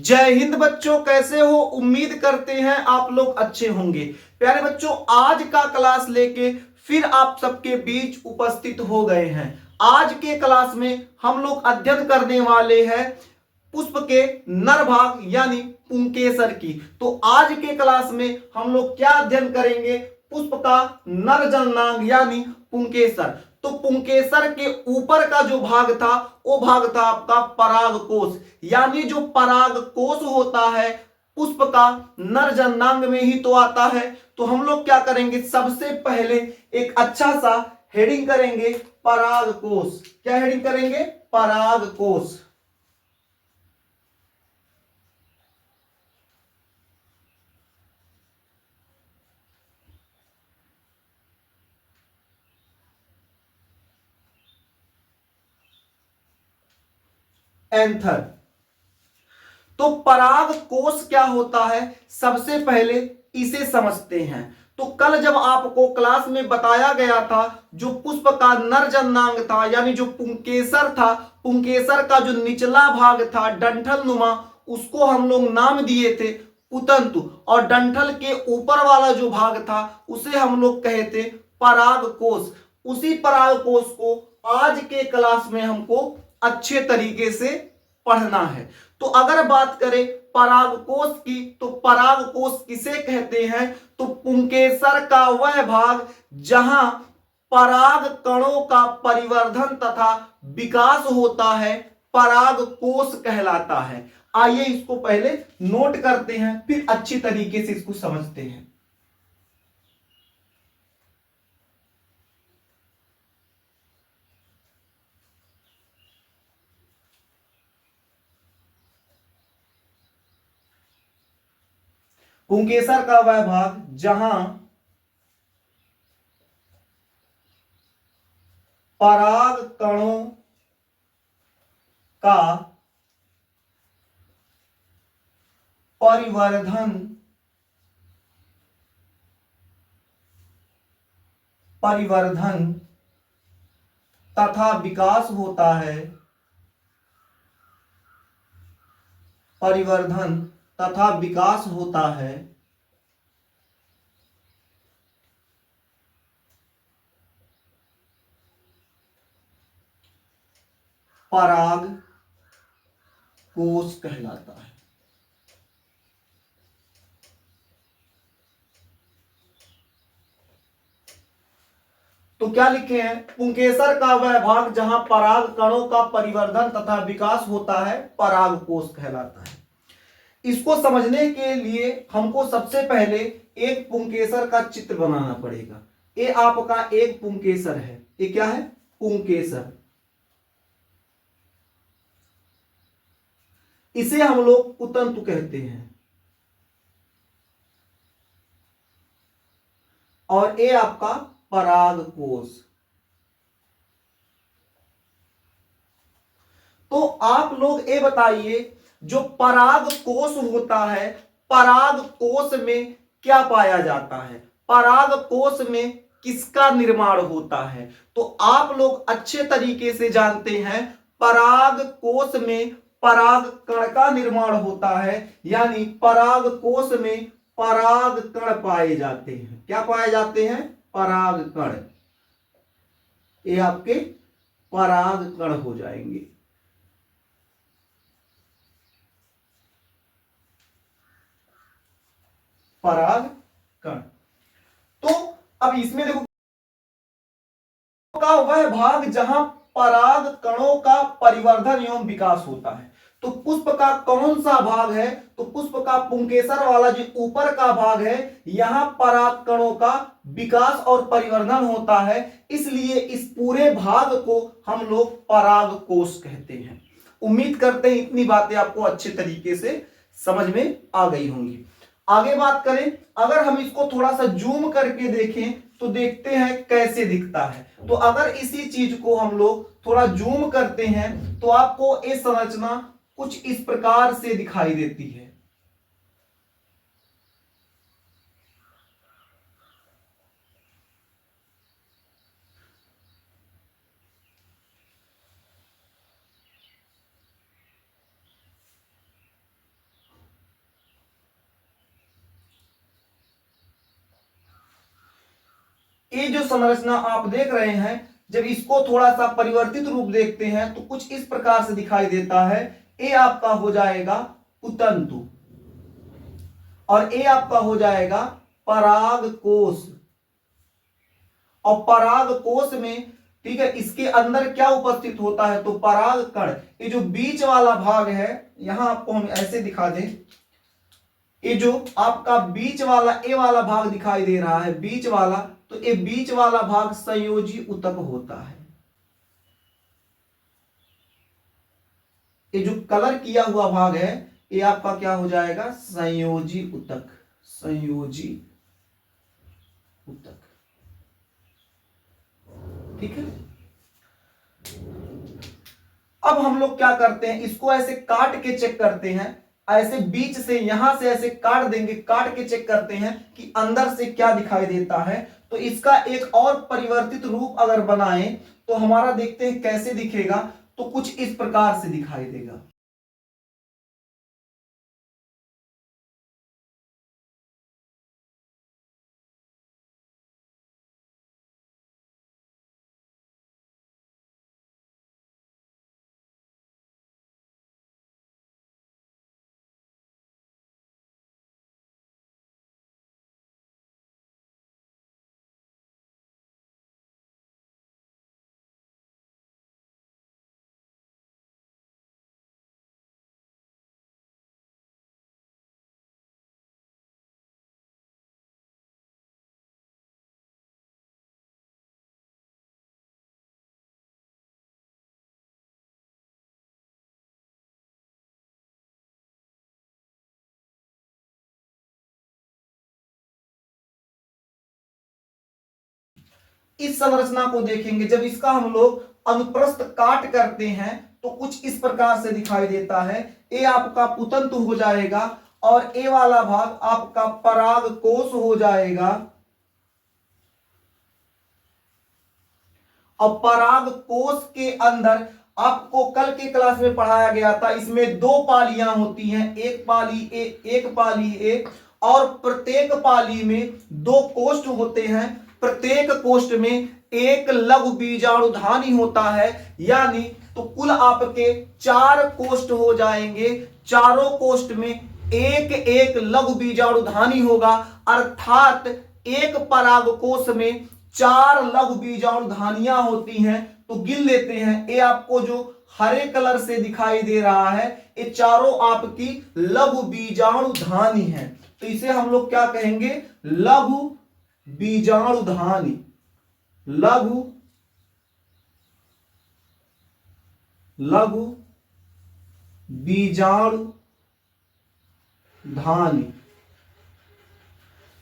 जय हिंद बच्चों, कैसे हो? उम्मीद करते हैं आप लोग अच्छे होंगे। प्यारे बच्चों, आज का क्लास लेके फिर आप सबके बीच उपस्थित हो गए हैं। आज के क्लास में हम लोग अध्ययन करने वाले हैं पुष्प के नर भाग यानी पुंकेसर की। तो आज के क्लास में हम लोग क्या अध्ययन करेंगे? पुष्प का नर जननांग यानी पुंकेसर। तो पुंकेसर के ऊपर का जो भाग था वो भाग था आपका परागकोश, यानी जो परागकोश होता है पुष्प का नर जननांग में ही तो आता है। तो हम लोग क्या करेंगे, सबसे पहले एक अच्छा सा हेडिंग करेंगे परागकोश। क्या हेडिंग करेंगे? परागकोश। एंथर। तो पराग कोश क्या होता है, सबसे पहले इसे समझते हैं। तो कल जब आपको क्लास में बताया गया था, जो पुष्प का नर जननांग था यानी जो पुंकेसर था, पुंकेसर का जो निचला भाग था डंठल नुमा, उसको हम लोग नाम दिए थे पुतंतु, और डंठल के ऊपर वाला जो भाग था उसे हम लोग कहते पराग कोश। उसी पराग कोश को आज के क्लास में हमको अच्छे तरीके से पढ़ना है। तो अगर बात करें परागकोश की, तो परागकोश किसे कहते हैं? तो पुंकेसर का वह भाग जहां पराग कणों का परिवर्धन तथा विकास होता है, परागकोश कहलाता है। आइए इसको पहले नोट करते हैं, फिर अच्छी तरीके से इसको समझते हैं। पुंकेसर का वह भाग जहां पराग कणों का परिवर्धन परिवर्धन तथा विकास होता है, परिवर्धन तथा विकास होता है, पराग कोश कहलाता है। तो क्या लिखे हैं? पुंकेसर का वह भाग जहां पराग कणों का परिवर्धन तथा विकास होता है, पराग कोश कहलाता है। इसको समझने के लिए हमको सबसे पहले एक पुंकेसर का चित्र बनाना पड़ेगा। ये आपका एक पुंकेसर है। ये क्या है? पुंकेसर। इसे हम लोग पुतंतु कहते हैं, और ये आपका परागकोश। तो आप लोग ये बताइए, जो परागकोश होता है, परागकोश में क्या पाया जाता है? परागकोश में किसका निर्माण होता है? तो आप लोग अच्छे तरीके से जानते हैं, परागकोश में पराग कण का निर्माण होता है, यानी परागकोश में पराग कण पाए जाते हैं। क्या पाए जाते हैं? पराग कण। ये आपके पराग कण हो जाएंगे। पराग कण। तो अब इसमें देखो, का वह भाग जहां पराग कणों का परिवर्धन एवं विकास होता है। तो पुष्प का कौन सा भाग है? तो पुष्प का पुंकेसर वाला जो ऊपर का भाग है, यहां पराग कणों का विकास और परिवर्धन होता है, इसलिए इस पूरे भाग को हम लोग परागकोश कहते हैं। उम्मीद करते हैं इतनी बातें आपको अच्छे तरीके से समझ में आ गई होंगी। आगे बात करें, अगर हम इसको थोड़ा सा जूम करके देखें तो देखते हैं कैसे दिखता है। तो अगर इसी चीज को हम लोग थोड़ा जूम करते हैं तो आपको ये संरचना कुछ इस प्रकार से दिखाई देती है। ये जो संरचना आप देख रहे हैं, जब इसको थोड़ा सा परिवर्तित रूप देखते हैं तो कुछ इस प्रकार से दिखाई देता है। ये आपका हो जाएगा पुतंतु और ये आपका हो जाएगा परागकोश। और परागकोश में, ठीक है, इसके अंदर क्या उपस्थित होता है, तो पराग कण। ये जो बीच वाला भाग है, यहां आपको हम ऐसे दिखा दें, ये जो आपका बीच वाला ए वाला भाग दिखाई दे रहा है, बीच वाला, तो ये बीच वाला भाग संयोजी ऊतक होता है। ये जो कलर किया हुआ भाग है, ये आपका क्या हो जाएगा, संयोजी ऊतक। संयोजी ऊतक, ठीक है। अब हम लोग क्या करते हैं, इसको ऐसे काट के चेक करते हैं, ऐसे बीच से, यहां से ऐसे काट देंगे, काट के चेक करते हैं कि अंदर से क्या दिखाई देता है। तो इसका एक और परिवर्तित रूप अगर बनाएं तो हमारा देखते हैं कैसे दिखेगा, तो कुछ इस प्रकार से दिखाई देगा। इस संरचना को देखेंगे, जब इसका हम लोग अनुप्रस्थ काट करते हैं तो कुछ इस प्रकार से दिखाई देता है। ए आपका पुतंतु हो जाएगा और ए वाला भाग आपका परागकोश हो जाएगा। और परागकोश के अंदर आपको कल के क्लास में पढ़ाया गया था, इसमें दो पालियां होती हैं, एक पाली ए, एक पाली ए, और प्रत्येक पाली में दो कोष्ठ होते हैं। प्रत्येक कोष्ठ में एक लघु बीजाणुधानी होता है, यानी तो कुल आपके 4 कोष्ठ हो जाएंगे। चारों कोष्ठ में एक एक लघु बीजाणुधानी होगा, अर्थात एक परागकोश में 4 लघु बीजाणुधानियां होती हैं। तो गिन लेते हैं, ये आपको जो हरे कलर से दिखाई दे रहा है, ये चारों आपकी लघु बीजाणुधानी है। तो इसे हम लोग क्या कहेंगे, लघु बीजाणुधानी। लघु बीजाणुधानी।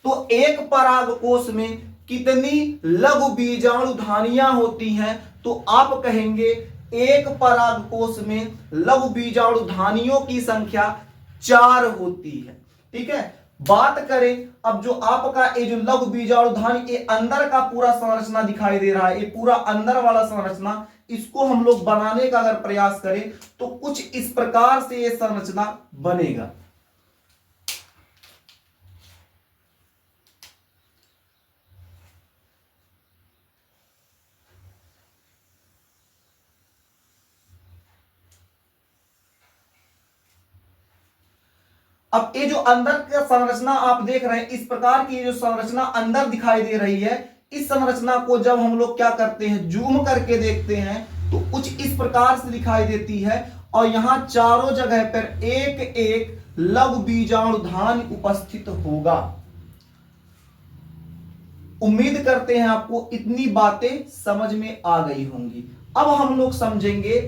तो एक परागकोश में कितनी लघु बीजाणुधानियां होती हैं, तो आप कहेंगे एक परागकोश में लघु बीजाणुधानियों की संख्या 4 होती है। ठीक है, बात करें अब जो आपका ये जो लघु बीजाणुधानी, ये अंदर का पूरा संरचना दिखाई दे रहा है, ये पूरा अंदर वाला संरचना, इसको हम लोग बनाने का अगर प्रयास करें तो कुछ इस प्रकार से ये संरचना बनेगा। अब ये जो अंदर का संरचना आप देख रहे हैं, इस प्रकार की जो संरचना अंदर दिखाई दे रही है, इस संरचना को जब हम लोग क्या करते हैं, जूम करके देखते हैं तो कुछ इस प्रकार से दिखाई देती है। और यहां चारों जगह पर एक एक लघु बीजाणुधानी उपस्थित होगा। उम्मीद करते हैं आपको इतनी बातें समझ में आ गई होंगी। अब हम लोग समझेंगे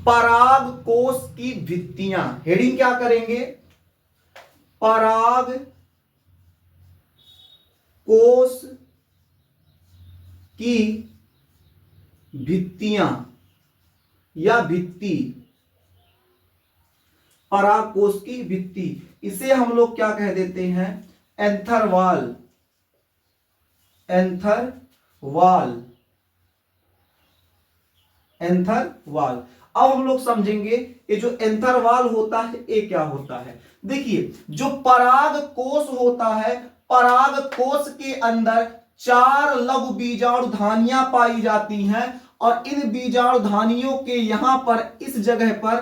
पराग कोश की भित्तियां। हेडिंग क्या करेंगे, पराग कोश की भित्तियां या भित्ति। पराग कोश की भित्ति, इसे हम लोग क्या कह देते हैं, एंथर वाल। एंथर वाल, एंथर वाल। अब हम लोग समझेंगे ये जो एंथर वाल होता है ये क्या होता है। देखिए, जो पराग कोश होता है, पराग कोश के अंदर 4 लघु बीजाणु धानियां पाई जाती हैं और इन बीजाणु धानियों के यहां पर इस जगह पर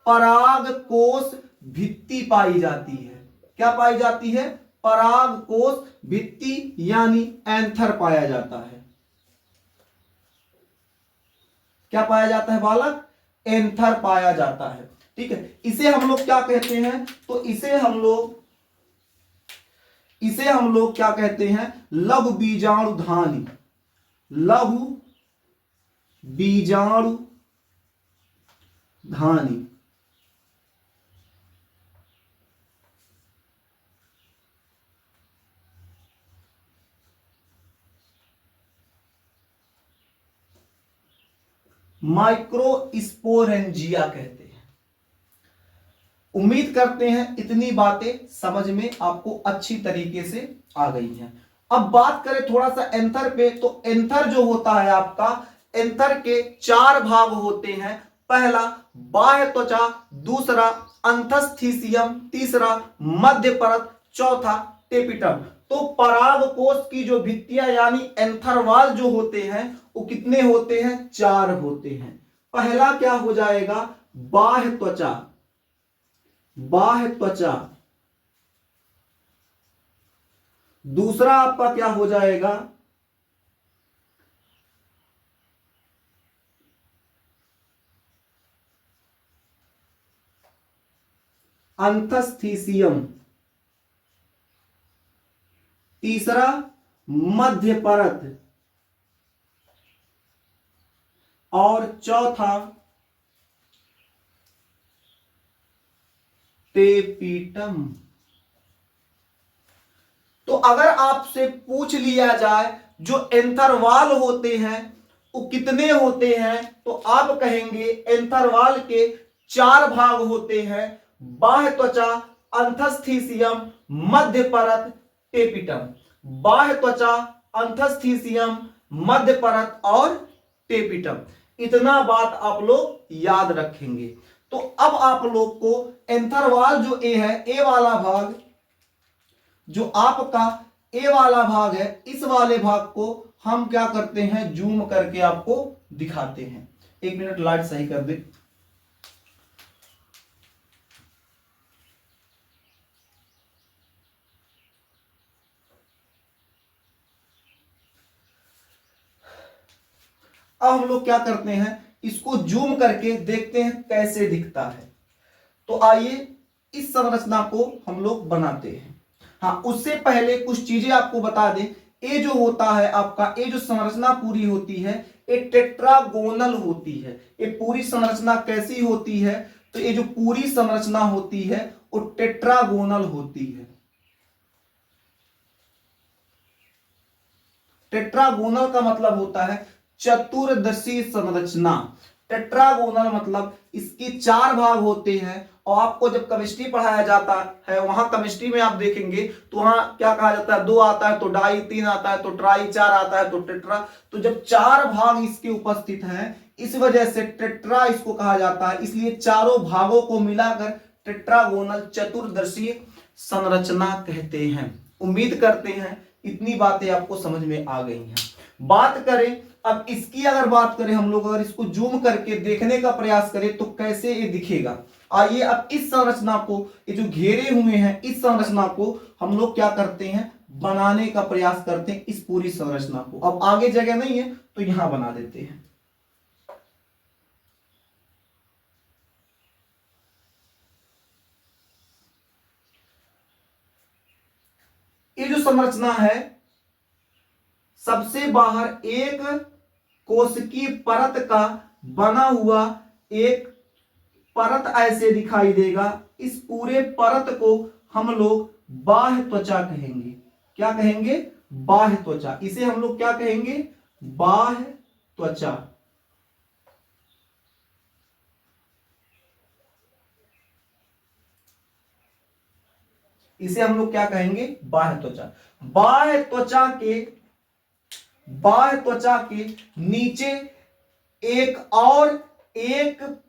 पराग कोश भित्ति पाई जाती है। क्या पाई जाती है? पराग कोश भित्ति यानी एंथर पाया जाता है। क्या पाया जाता है बालक? एंथर पाया जाता है। ठीक है, इसे हम लोग क्या कहते हैं? तो इसे हम लोग क्या कहते हैं? लघु बीजाणु धानी। लघु बीजाणु धानी। माइक्रोस्पोरेंजिया कहते हैं। उम्मीद करते हैं इतनी बातें समझ में आपको अच्छी तरीके से आ गई हैं। अब बात करें थोड़ा सा एंथर पे, तो एंथर जो होता है आपका, एंथर के 4 भाग होते हैं। पहला बाह्य त्वचा, दूसरा अंतस्थीसियम, तीसरा मध्य परत, चौथा टेपिटम। तो परागकोश की जो भित्तियां यानी एंथरवाल जो होते हैं वो कितने होते हैं? 4 होते हैं। पहला क्या हो जाएगा? बाह्य त्वचा। बाह्य त्वचा। दूसरा आपका क्या हो जाएगा? अंतस्थीसियम। तीसरा मध्य परत और चौथा टेपिटम। तो अगर आपसे पूछ लिया जाए जो एंथरवाल होते हैं वो कितने होते हैं, तो आप कहेंगे एंथरवाल के 4 भाग होते हैं। बाह्य त्वचा, अंतस्थीसियम, मध्य परत, टेपिटम। बाह्य त्वचा, अंतस्थीसियम, मध्य परत और टेपिटम। इतना बात आप लोग याद रखेंगे। तो अब आप लोग को एंथरवाल जो ए है, ए वाला भाग, जो आपका ए वाला भाग है, इस वाले भाग को हम क्या करते हैं? जूम करके आपको दिखाते हैं। 1 मिनट लाइट सही कर दे। अब हम लोग क्या करते हैं? इसको जूम करके देखते हैं कैसे दिखता है। तो आइए इस संरचना को हम लोग बनाते हैं। हाँ, उससे पहले कुछ चीजें आपको बता दें। ये जो होता है आपका, ये जो संरचना पूरी होती है ये टेट्रागोनल होती है। ये पूरी संरचना कैसी होती है? तो ये जो पूरी संरचना होती है वो टेट्रागोनल होती है। टेट्रागोनल का मतलब होता है चतुर्दशी संरचना। टेट्रागोनल मतलब इसके 4 भाग होते हैं। और आपको जब केमिस्ट्री पढ़ाया जाता है, वहां केमिस्ट्री में आप देखेंगे तो वहां क्या कहा जाता है? 2 आता है तो डाई, 3 आता है तो ट्राई, 4 आता है तो टेट्रा। तो जब 4 भाग इसके उपस्थित हैं, इस वजह से टेट्रा इसको कहा जाता है। इसलिए चारों भागों को मिलाकर टेट्रागोनल चतुर्दशी संरचना कहते हैं। उम्मीद करते हैं इतनी बातें आपको समझ में आ गई हैं। बात करें अब इसकी, अगर बात करें हम लोग, अगर इसको जूम करके देखने का प्रयास करें तो कैसे ये दिखेगा। आइए अब इस संरचना को, ये जो घेरे हुए हैं, इस संरचना को हम लोग क्या करते हैं? बनाने का प्रयास करते हैं इस पूरी संरचना को। अब आगे जगह नहीं है तो यहां बना देते हैं। ये जो संरचना है, सबसे बाहर एक कोशिकीय परत का बना हुआ एक परत ऐसे दिखाई देगा। इस पूरे परत को हम लोग बाह्य त्वचा कहेंगे। क्या कहेंगे? बाह्य त्वचा। इसे हम लोग क्या कहेंगे? बाह्य त्वचा। इसे हम लोग क्या कहेंगे? बाह्य त्वचा। बाह्य त्वचा के नीचे एक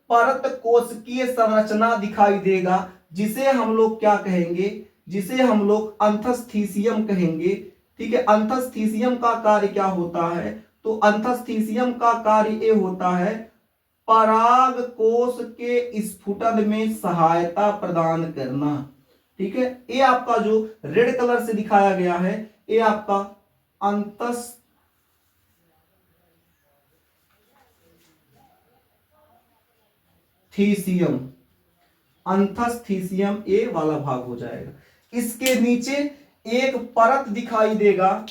परत कोशिकीय संरचना दिखाई देगा, जिसे हम लोग क्या कहेंगे? जिसे हम लोग अंतस्थीसियम कहेंगे। ठीक है। अंतस्थिसियम का कार्य क्या होता है? तो अंतस्थिसियम का कार्य ये होता है पराग कोश के स्फुटन में सहायता प्रदान करना। ठीक है, ये आपका जो रेड कलर से दिखाया गया है ये आपका अंतस्थिसियम, अंतस्थिसियम ए वाला भाग हो जाएगा। इसके नीचे एक परत दिखाई देगा,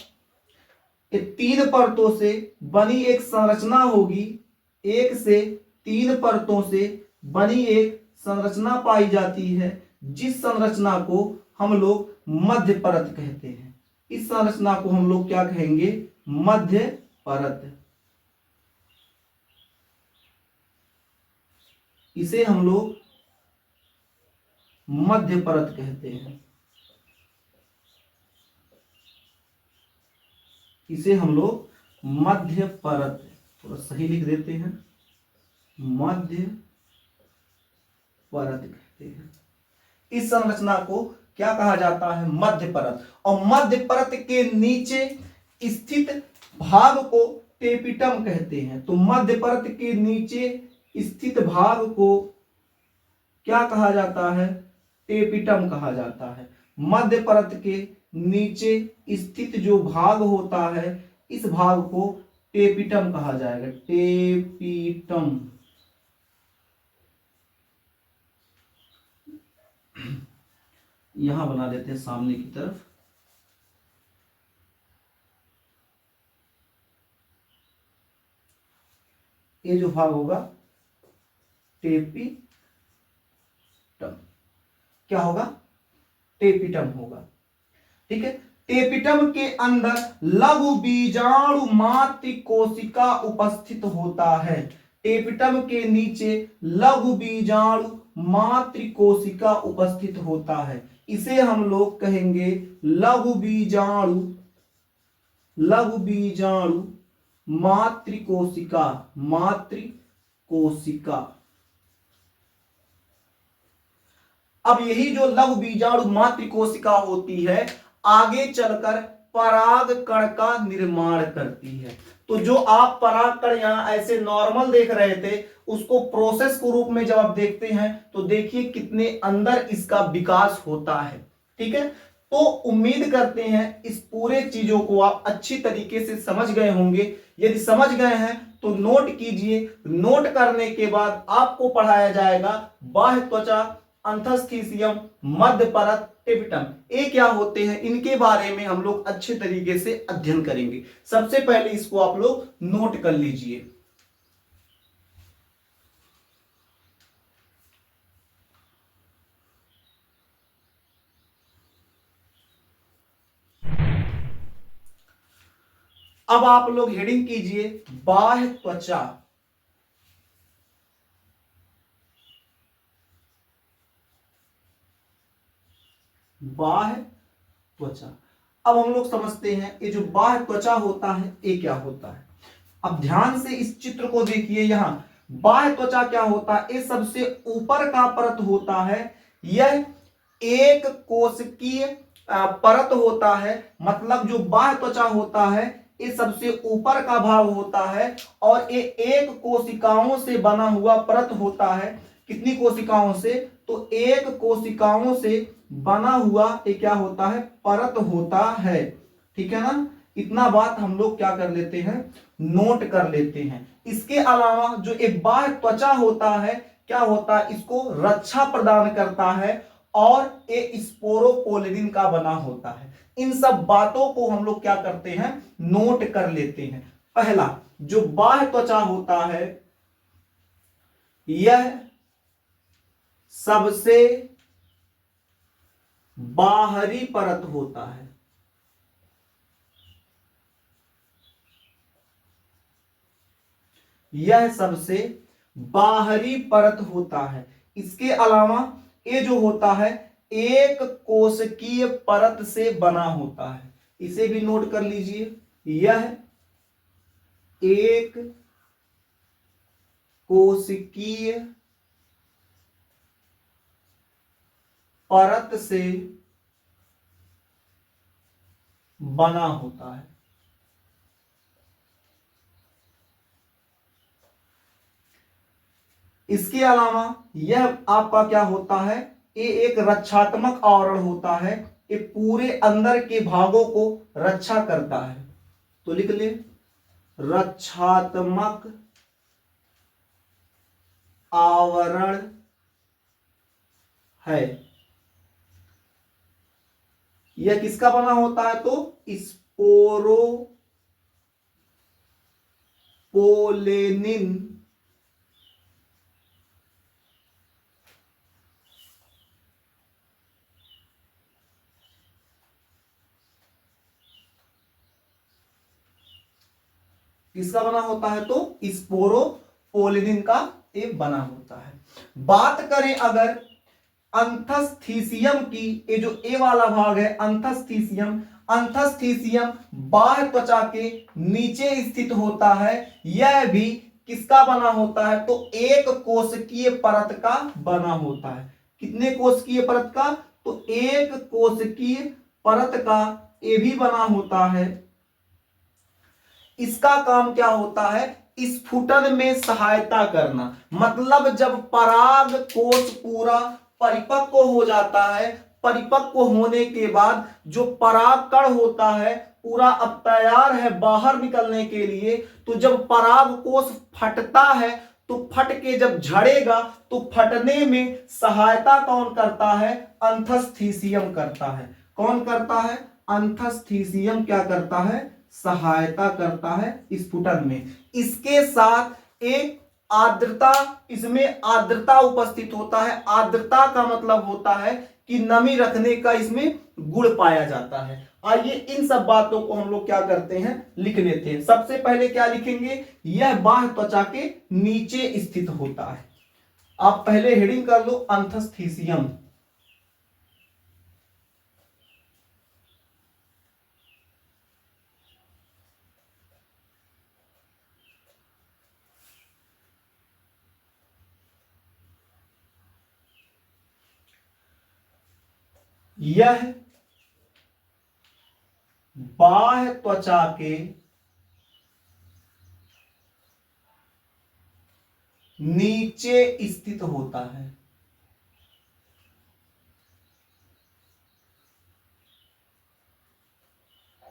ये 3 परतों से बनी एक संरचना होगी, 1 से 3 परतों से बनी एक संरचना पाई जाती है, जिस संरचना को हम लोग मध्य परत कहते हैं। इस संरचना को हम लोग क्या कहेंगे? मध्य परत। इसे हम लोग मध्य परत कहते हैं। इसे हम लोग मध्य परत, थोड़ा सही लिख देते हैं, मध्य परत कहते हैं। इस संरचना को क्या कहा जाता है? मध्य परत। और मध्य परत के नीचे स्थित भाग को टेपिटम कहते हैं। तो मध्य परत के नीचे स्थित भाग को क्या कहा जाता है? टेपिटम कहा जाता है। मध्य परत के नीचे स्थित जो भाग होता है इस भाग को टेपिटम कहा जाएगा, टेपिटम। यहां बना देते हैं सामने की तरफ। ये जो भाग होगा टेपिटम, क्या होगा? टेपिटम होगा। ठीक है, टेपिटम के अंदर लघु बीजाणु मात्र कोशिका उपस्थित होता है। टेपिटम के नीचे लघु बीजाणु मात्र कोशिका उपस्थित होता है। इसे हम लोग कहेंगे लघु बीजाणु, लघु बीजाणु मातृकोशिका, मातृकोशिका। अब यही जो लघु बीजाणु मातृकोशिका होती है आगे चलकर पराग कण का निर्माण करती है। तो जो आप पराग कण यहां ऐसे नॉर्मल देख रहे थे उसको प्रोसेस के रूप में जब आप देखते हैं तो देखिए कितने अंदर इसका विकास होता है। ठीक है, तो उम्मीद करते हैं इस पूरे चीजों को आप अच्छी तरीके से समझ गए होंगे। यदि समझ गए हैं तो नोट कीजिए। नोट करने के बाद आपको पढ़ाया जाएगा बाह्य त्वचा, अंतस्थिसियम, मध्य परत, टेपिटम। ये क्या होते हैं इनके बारे में हम लोग अच्छे तरीके से अध्ययन करेंगे। सबसे पहले इसको आप लोग नोट कर लीजिए। अब आप लोग हेडिंग कीजिए बाह्य त्वचा। बाह्य त्वचा। अब हम लोग समझते हैं ये जो बाह्य त्वचा होता है ये क्या होता है। अब ध्यान से इस चित्र को देखिए। यहां बाह्य त्वचा क्या होता है? ये सबसे ऊपर का परत होता है। यह एक कोशिकीय परत होता है। मतलब जो बाह्य त्वचा होता है ये सबसे ऊपर का भाग होता है और ये एक कोशिकाओं से बना हुआ परत होता है। कितनी कोशिकाओं से? तो एक कोशिकाओं से बना हुआ ये क्या होता है? परत होता है। ठीक है ना, इतना बात हम लोग क्या कर लेते हैं? नोट कर लेते हैं। इसके अलावा जो एक बाह्य त्वचा होता है क्या होता है? इसको रक्षा प्रदान करता है और ये स्पोरोपोलिन का बना होता है। इन सब बातों को हम लोग क्या करते हैं? नोट कर लेते हैं। पहला जो बाह्य त्वचा होता है यह सबसे बाहरी परत होता है। यह सबसे बाहरी परत होता है। इसके अलावा ये जो होता है एक कोशिकीय परत से बना होता है। इसे भी नोट कर लीजिए। यह एक कोशिकीय परत से बना होता है। इसके अलावा यह आपका क्या होता है, ये एक रक्षात्मक आवरण होता है, ये पूरे अंदर के भागों को रक्षा करता है। तो लिख ले, रक्षात्मक आवरण है। यह किसका बना होता है, तो स्पोरोपोलेनिन किसका बना होता है, तो स्पोरोपोलिनिन का ये बना होता है। बात करें अगर अंथस्थीसियम की, ये जो ए वाला भाग है अंथस्थीसियम, अंथस्थीसियम बाह्य त्वचा के नीचे स्थित होता है। यह भी किसका बना होता है, तो एक कोशिकीय परत का बना होता है। कितने कोशिकीय परत का, तो एक कोशिकीय परत का ये भी बना होता है। इसका काम क्या होता है, स्फुटन में सहायता करना। मतलब जब पराग कोश पूरा परिपक्व हो जाता है, परिपक्व होने के बाद जो पराग कण होता है पूरा अब तैयार है बाहर निकलने के लिए, तो जब पराग कोश फटता है तो फट के जब झड़ेगा तो फटने में सहायता कौन करता है, अंथस्थीसियम करता है। कौन करता है, अंथस्थीसियम क्या करता है, सहायता करता है स्फुटन में। इसके साथ एक आर्द्रता, इसमें आर्द्रता उपस्थित होता है। आर्द्रता का मतलब होता है कि नमी रखने का इसमें गुण पाया जाता है। आइए इन सब बातों को हम लोग क्या करते हैं, लिख लेते हैं। सबसे पहले क्या लिखेंगे, यह बाह्य त्वचा के नीचे स्थित होता है। आप पहले हेडिंग कर लो अंथस्थीसियम। यह बाह्य त्वचा के नीचे स्थित होता है।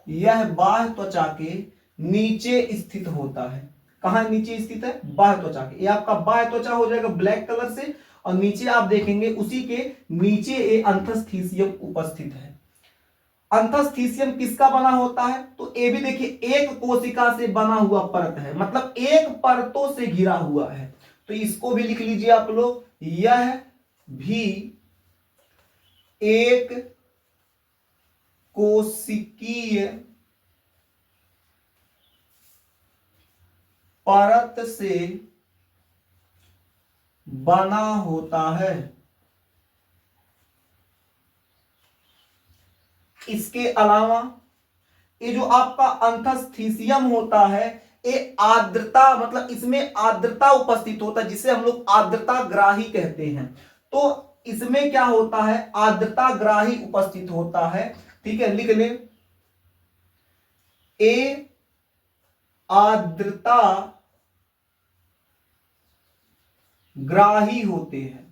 यह बाह्य त्वचा के नीचे स्थित होता है। कहां नीचे स्थित है, बाह्य त्वचा के। ये आपका बाह्य त्वचा हो जाएगा ब्लैक कलर से, और नीचे आप देखेंगे उसी के नीचे ये अंथस्थीसियम उपस्थित है। अंथस्थीसियम किसका बना होता है, तो ये भी देखिए एक कोशिका से बना हुआ परत है, मतलब एक परतों से घिरा हुआ है। तो इसको भी लिख लीजिए आप लोग, यह भी एक कोशिकीय परत से बना होता है। इसके अलावा ये जो आपका अंथस्थीसियम होता है, ये आर्द्रता, मतलब इसमें आर्द्रता उपस्थित होता है, जिसे हम लोग आर्द्रता ग्राही कहते हैं। तो इसमें क्या होता है, आर्द्रता ग्राही उपस्थित होता है। ठीक है, लिख लें, ए आर्द्रता ग्राही होते हैं।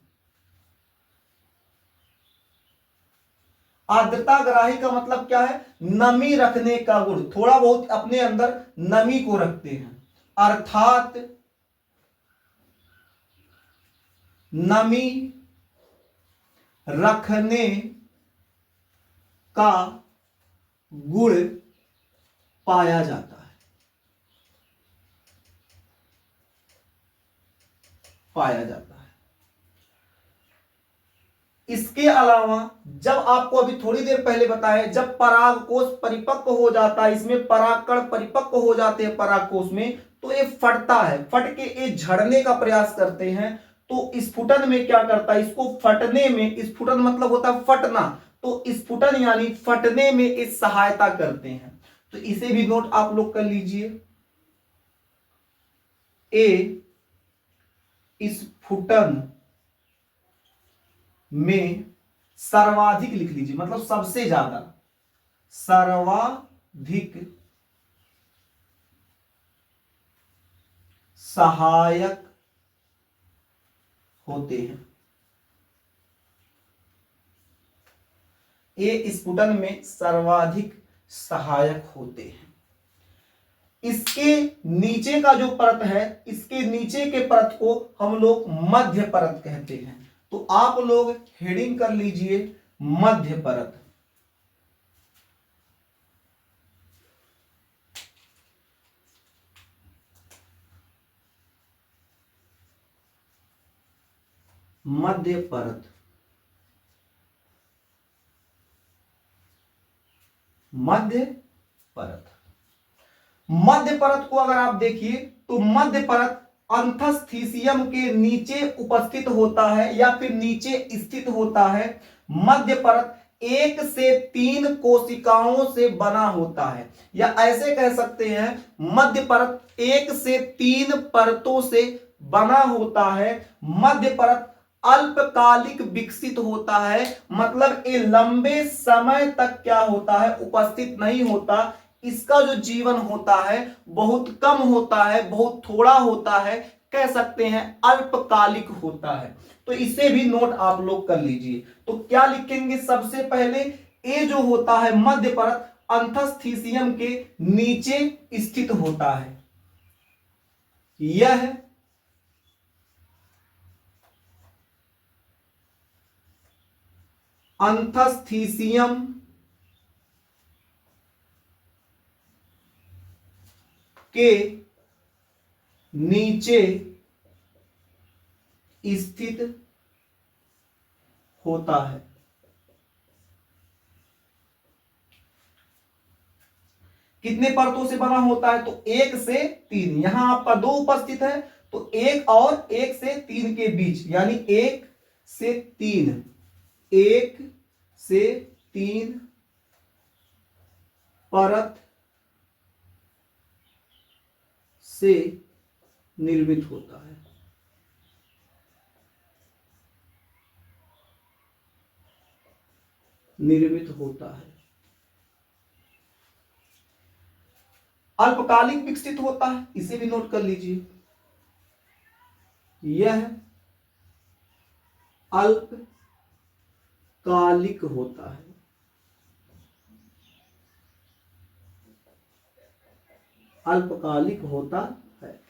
आर्द्रता ग्राही का मतलब क्या है, नमी रखने का गुण, थोड़ा बहुत अपने अंदर नमी को रखते हैं, अर्थात नमी रखने का गुण पाया जाता है, पाया जाता है। इसके अलावा जब आपको अभी थोड़ी देर पहले बताया, जब परागकोश परिपक्व हो जाता है, इसमें परागकण परिपक्व हो जाते हैं परागकोश में, तो ये फटता है, फट के ये झड़ने का प्रयास करते हैं। तो स्फुटन में क्या करता है, इसको फटने में, स्फुटन मतलब होता है फटना, तो स्फुटन यानी फटने में इस सहायता करते हैं। तो इसे भी नोट आप लोग कर लीजिए, ए स्फुटन में सर्वाधिक लिख लीजिए, मतलब सबसे ज्यादा, सर्वाधिक सहायक होते हैं। ये स्फुटन में सर्वाधिक सहायक होते हैं। इसके नीचे का जो परत है, इसके नीचे के परत को हम लोग मध्य परत कहते हैं। तो आप लोग हेडिंग कर लीजिए मध्य परत। मध्य परत, मध्य परत। मध्य परत को अगर आप देखिए तो मध्य परत अंतस्थीसियम के नीचे उपस्थित होता है या फिर नीचे स्थित होता है। मध्य परत 1 से 3 कोशिकाओं से बना होता है, या ऐसे कह सकते हैं मध्य परत 1 से 3 परतों से बना होता है। मध्य परत अल्पकालिक विकसित होता है, मतलब ये लंबे समय तक क्या होता है, उपस्थित नहीं होता। इसका जो जीवन होता है बहुत कम होता है, बहुत थोड़ा होता है, कह सकते हैं अल्पकालिक होता है। तो इसे भी नोट आप लोग कर लीजिए। तो क्या लिखेंगे, सबसे पहले ये जो होता है मध्य परत अंतस्थीसियम के नीचे स्थित होता है। यह अंतस्थीसियम के नीचे स्थित होता है। कितने परतों से बना होता है, तो 1 से 3। यहां आपका 2 उपस्थित है, तो 1 और 1 से 3 के बीच, यानी 1 से 3, 1 से 3 परत से निर्मित होता है। निर्मित होता है। अल्पकालिक विकसित होता है, इसे भी नोट कर लीजिए। यह अल्पकालिक होता है। अल्पकालिक होता है।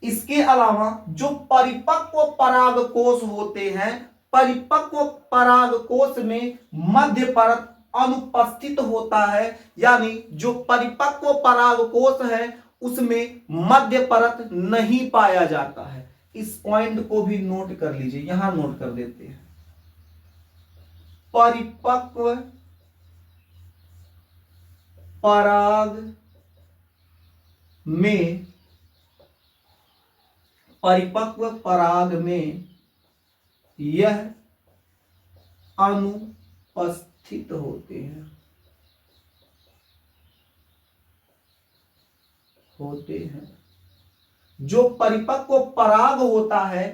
इसके अलावा जो परिपक्व परागकोश होते हैं, परिपक्व परागकोश में मध्य परत अनुपस्थित होता है, यानी जो परिपक्व परागकोश है उसमें मध्य परत नहीं पाया जाता है। इस पॉइंट को भी नोट कर लीजिए, यहां नोट कर देते हैं। परिपक्व पराग में, परिपक्व पराग में यह अनुपस्थित होते हैं। जो परिपक्व पराग होता है,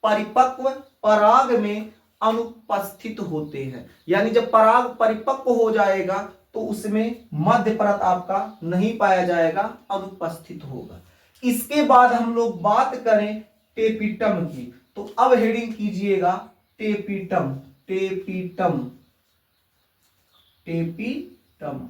परिपक्व पराग में अनुपस्थित होते हैं, यानी जब पराग परिपक्व हो जाएगा तो उसमें मध्य परत आपका नहीं पाया जाएगा, अनुपस्थित होगा। इसके बाद हम लोग बात करें टेपिटम की, तो अब हेडिंग कीजिएगा टेपिटम। Tapetum, tapetum.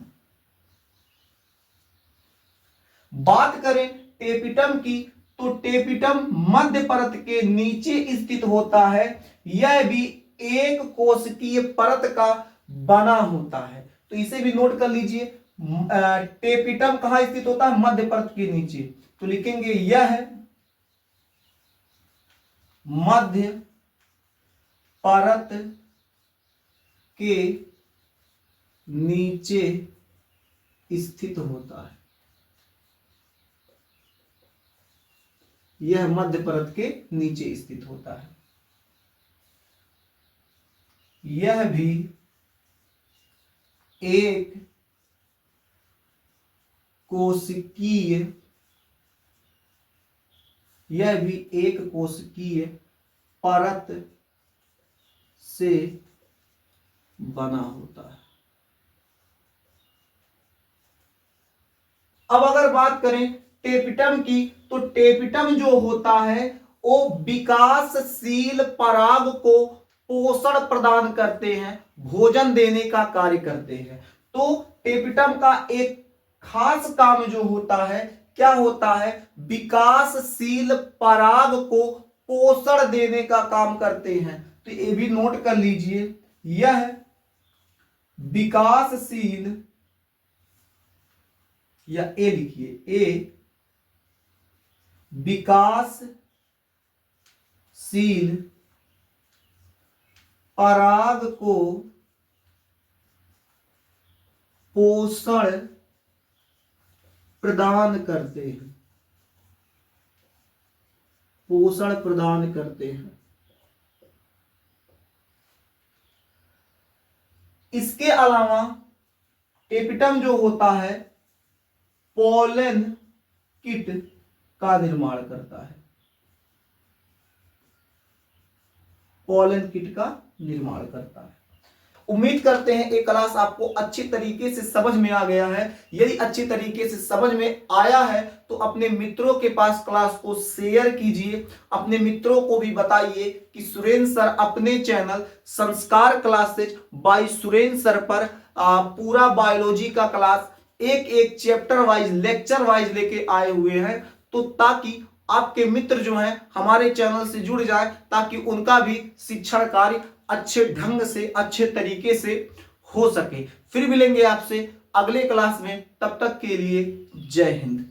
बात करें टेपिटम की, तो टेपिटम मध्य परत के नीचे स्थित होता है। यह भी एक कोशिकीय परत का बना होता है। तो इसे भी नोट कर लीजिए। टेपिटम कहां स्थित होता है, मध्य परत के नीचे। तो लिखेंगे यह मध्य परत के नीचे स्थित होता है। यह मध्य परत के नीचे स्थित होता है। यह भी एक कोशिकीय, यह भी एक कोशिकीय परत से बना होता है। अब अगर बात करें टेपिटम की, तो टेपिटम जो होता है वो विकासशील पराग को पोषण प्रदान करते हैं, भोजन देने का कार्य करते हैं। तो टेपिटम का एक खास काम जो होता है, क्या होता है, विकासशील पराग को पोषण देने का काम करते हैं। तो ये भी नोट कर लीजिए, यह विकासशील, या ए लिखिए, ए विकासशील पराग को पोषण प्रदान करते हैं, पोषण प्रदान करते हैं। इसके अलावा टेपिटम जो होता है पोलन किट का निर्माण करता है, पोलन किट का निर्माण करता है। उम्मीद करते हैं ये क्लास आपको अच्छी तरीके से समझ में आ गया है। यदि अच्छी तरीके से समझ में आया है तो अपने मित्रों के पास क्लास को शेयर कीजिए, अपने मित्रों को भी बताइए कि सुरेंद्र सर अपने चैनल संस्कार क्लासेज बाय सुरेंद्र सर पर पूरा बायोलॉजी का क्लास एक एक चैप्टर वाइज, लेक्चर वाइज लेके आए हुए हैं, तो ताकि आपके मित्र जो हैं हमारे चैनल से जुड़ जाए, ताकि उनका भी शिक्षण कार्य अच्छे ढंग से, अच्छे तरीके से हो सके। फिर मिलेंगे आपसे अगले क्लास में, तब तक के लिए जय हिंद।